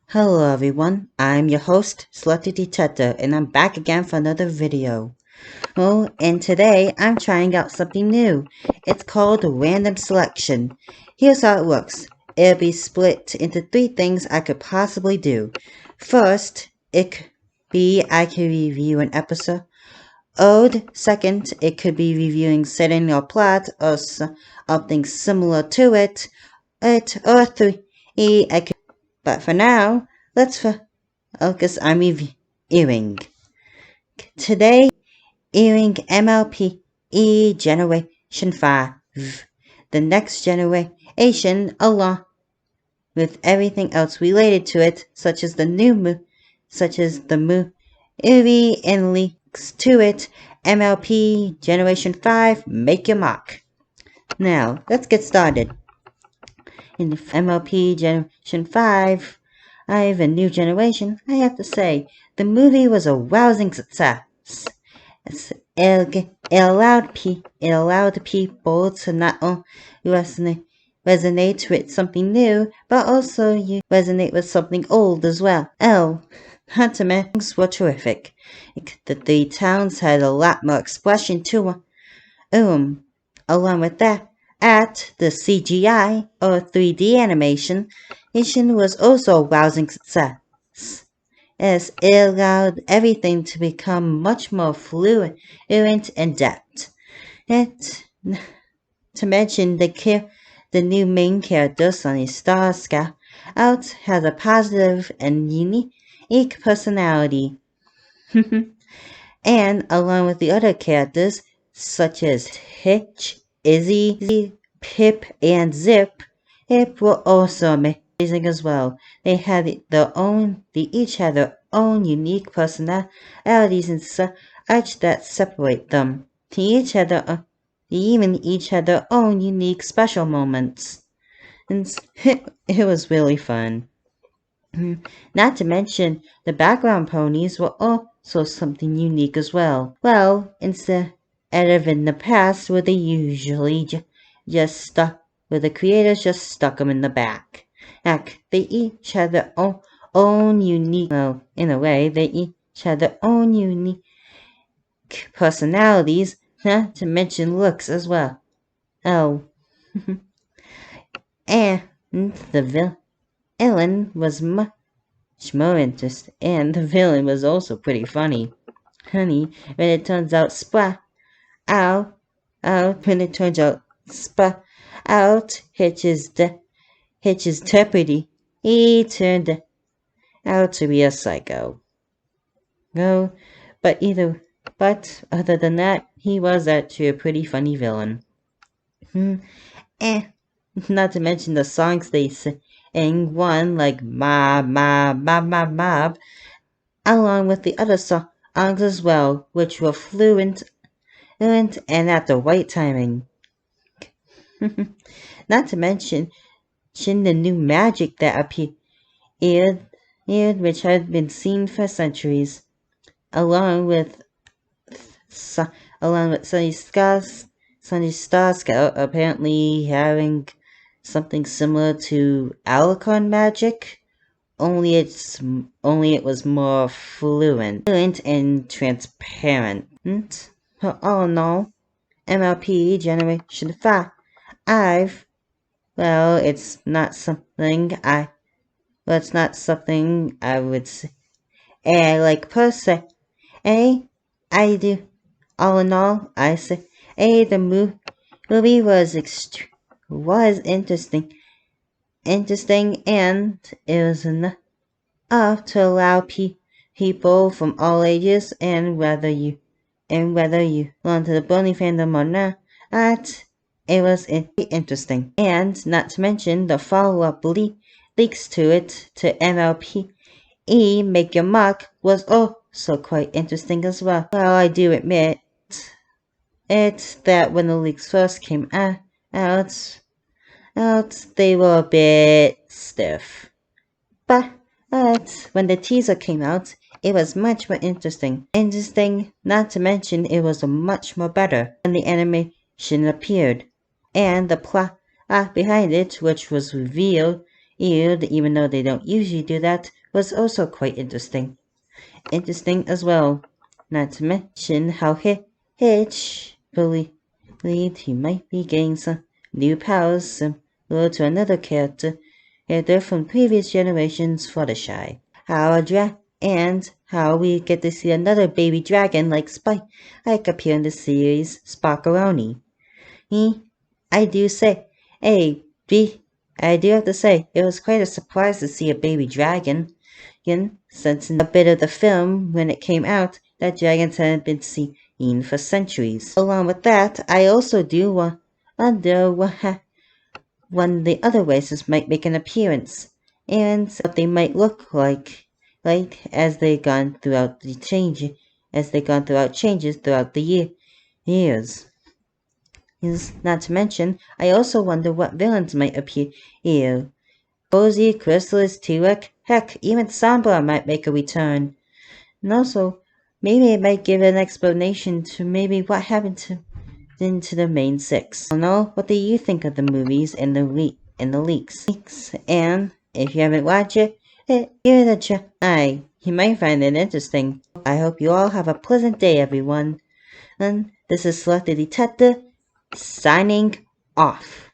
Hello everyone, I'm your host, Selector, and I'm back again for another video. And today I'm trying out something new. It's called Random Selection. Here's how it works. It'll be split into 3 things I could possibly do. First, I could review an episode. Second, it could be reviewing setting or plot or something similar to it. Or 3, I could. But for now, let's focus on reviewing. Today, reviewing MLPE Generation 5, the next generation, along with everything else related to it, such as the movie and links to it. MLP Generation 5, make your mark. Now, let's get started. In the MLP Generation 5, I have a new generation. I have to say, the movie was a rousing success. It allowed people to not only resonate with something new, but also resonate with something old as well. Not to mention, things were terrific. The 3 towns had a lot more expression to them. Along with that, the CGI or 3D animation was also a rousing success, as it allowed everything to become much more fluent and depth. To mention the new main character, Sunny Star Scout, has a positive and unique personality. And along with the other characters, such as Hitch, Izzy, Pip, and Zip, were also amazing as well. They each had their own unique personalities and such that separate them. They each had their own unique special moments. And it was really fun. Not to mention, the background ponies were also something unique as well. Well, instead of in the past where they usually where the creators just stuck them in the back. They each had their own unique, in a way, they each had their own unique personalities, not to mention looks as well. And the villain was much more interesting, and the villain was also pretty funny. When it turns out Hitch's deputy, he turned out to be a psycho. No, but other than that, he was actually a pretty funny villain. And not to mention the songs they sang, one like Mob, Mob, Mob, Mob, Mob, along with the other songs as well, which were fluent and at the right timing. Not to mention the new magic that appeared, which had been seen for centuries, along with Sunny Star Scout apparently having something similar to Alicorn magic, only it was more fluent and transparent. But all in all, MLP Generation 5, it's not something I would say like per se. I do. All in all, I say, the movie was interesting, and it was enough to allow people from all ages, and whether you belong to the Bonnie fandom or not, it was interesting. And not to mention the follow-up leaks to it to MLP Make Your Mark was also quite interesting as well. Well, I do admit that when the leaks first came out, they were a bit stiff. But when the teaser came out, it was much more interesting. Not to mention it was much more better when the animation appeared. And the plot behind it, which was revealed even though they don't usually do that, was also quite interesting. Interesting as well. Not to mention how Hitch believed he might be getting some new powers similar to another character from previous generations Fluttershy. How we get to see another baby dragon like Spike appear in the series Sparkeroni. I do say, hey, I do have to say, it was quite a surprise to see a baby dragon. Since in a bit of the film, when it came out, that dragons hadn't been seen for centuries. Along with that, I also do wonder when the other races might make an appearance, and what they might look like as they gone throughout changes throughout the years. Not to mention, I also wonder what villains might appear here. Cozy, Chrysalis, T-Rex, heck, even Sombra might make a return. And also, maybe it might give an explanation to maybe what happened into the main six. I don't know, what do you think of the movies and the leaks? And if you haven't watched it, give it a try. You might find it interesting. I hope you all have a pleasant day, everyone. And this is Selector Detective signing off.